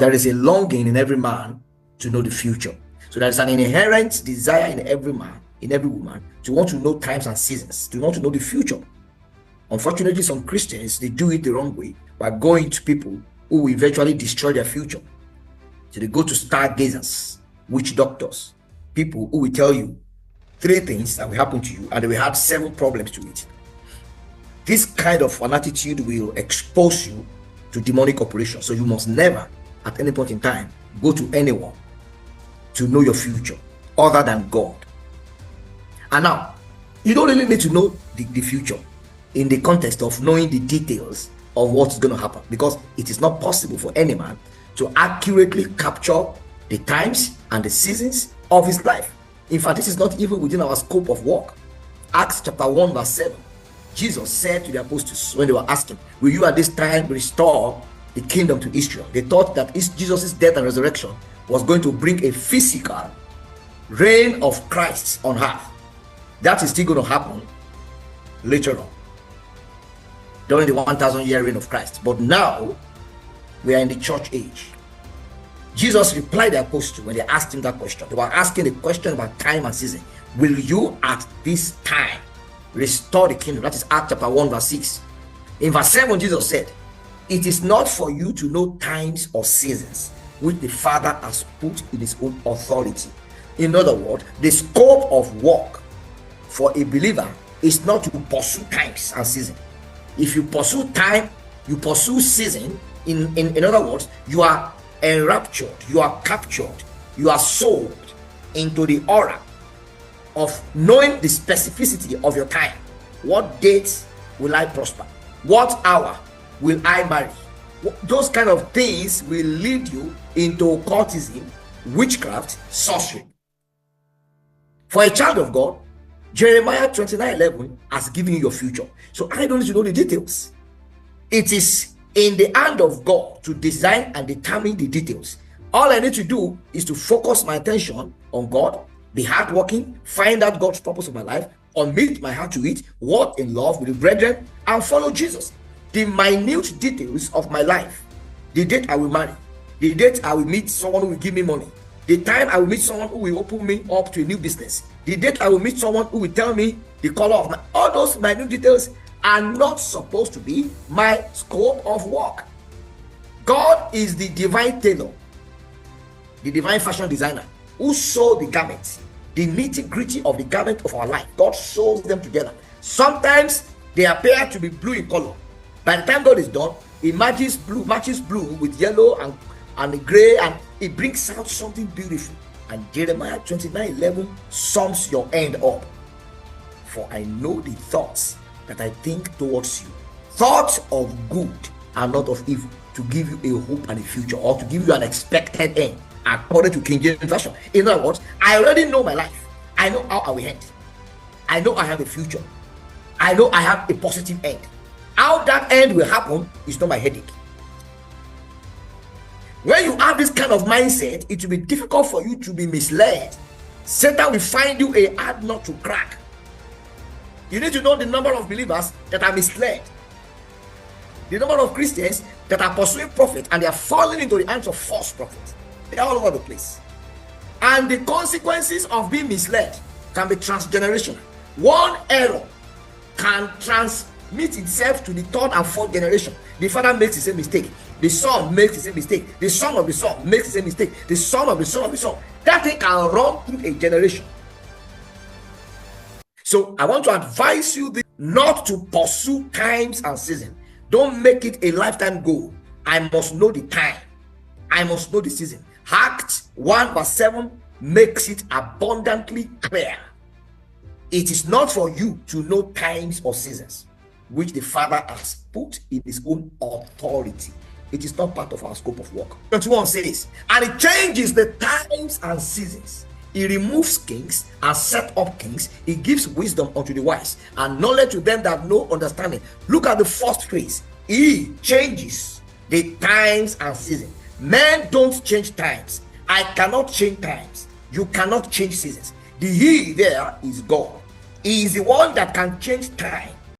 there is a longing in every man to know the future. So there is an inherent desire in every man, in every woman, to want to know times and seasons, to want to know the future. Unfortunately, some Christians, they do it the wrong way by going to people who will eventually destroy their future. So they go to stargazers, witch doctors, people who will tell you 3 things that will happen to you, and they will have 7 problems to it. This kind of an attitude will expose you to demonic operations. So you must never, at any point in time, go to anyone to know your future other than God. And now, you don't really need to know the future in the context of knowing the details of what's going to happen, because it is not possible for any man to accurately capture the times and the seasons of his life. In fact, this is not even within our scope of work. Acts chapter 1 verse 7, Jesus said to the apostles when they were asking, will you at this time restore the kingdom to Israel? They thought that Jesus' death and resurrection was going to bring a physical reign of Christ on earth. That is still going to happen later on, during the 1,000-year reign of Christ. But now, we are in the church age. Jesus replied to the apostles when they asked him that question. They were asking the question about time and season. Will you at this time restore the kingdom? That is Acts chapter 1 verse 6. In verse 7, Jesus said, it is not for you to know times or seasons which the Father has put in his own authority. In other words, the scope of work for a believer is not to pursue times and season. If you pursue time, you pursue season, in other words, you are enraptured, you are captured, you are sold into the aura of knowing the specificity of your time. What date will I prosper? What hour will I marry? Those kind of things will lead you into occultism, witchcraft, sorcery. For a child of God, Jeremiah 29:11 has given you your future. So I don't need to know the details. It is in the hand of God to design and determine the details. All I need to do is to focus my attention on God, be hardworking, find out God's purpose of my life, commit my heart to it, walk in love with the brethren, and follow Jesus. The minute details of my life, the date I will marry, the date I will meet someone who will give me money, the time I will meet someone who will open me up to a new business, the date I will meet someone who will tell me the color of my, all those minute details are not supposed to be my scope of work. God is the divine tailor, the divine fashion designer who sew the garments, the nitty-gritty of the garment of our life. God sews them together. Sometimes they appear to be blue in color. By the time God is done, it matches blue with yellow and gray, and it brings out something beautiful. And Jeremiah 29:11 sums your end up. For I know the thoughts that I think towards you, thoughts of good and not of evil, to give you a hope and a future, or to give you an expected end, according to King James Version. In other words, I already know my life. I know how I will end. I know I have a future. I know I have a positive end. How that end will happen is not my headache. When you have this kind of mindset, it will be difficult for you to be misled. Satan will find you a hard nut to crack. You need to know the number of believers that are misled, the number of Christians that are pursuing profit and they are falling into the hands of false prophets. They are all over the place. And the consequences of being misled can be transgenerational. One error can transmit itself to the third and fourth generation. The father makes the same mistake, the son makes the same mistake, the son of the son makes the same mistake, the son of the son of the son. That thing can run through a generation. So I want to advise you not to pursue times and seasons. Don't make it a lifetime goal. I must know the time. I must know the season. Acts 1 verse 7 makes it abundantly clear. It is not for you to know times or seasons which the Father has put in his own authority. It is not part of our scope of work. 21 says, and it changes the times and seasons. He removes kings and set up kings. He gives wisdom unto the wise and knowledge to them that know understanding. Look at the first phrase. He changes the times and seasons. Men don't change times. I cannot change times. You cannot change seasons. The he there is God. He is the one that can change time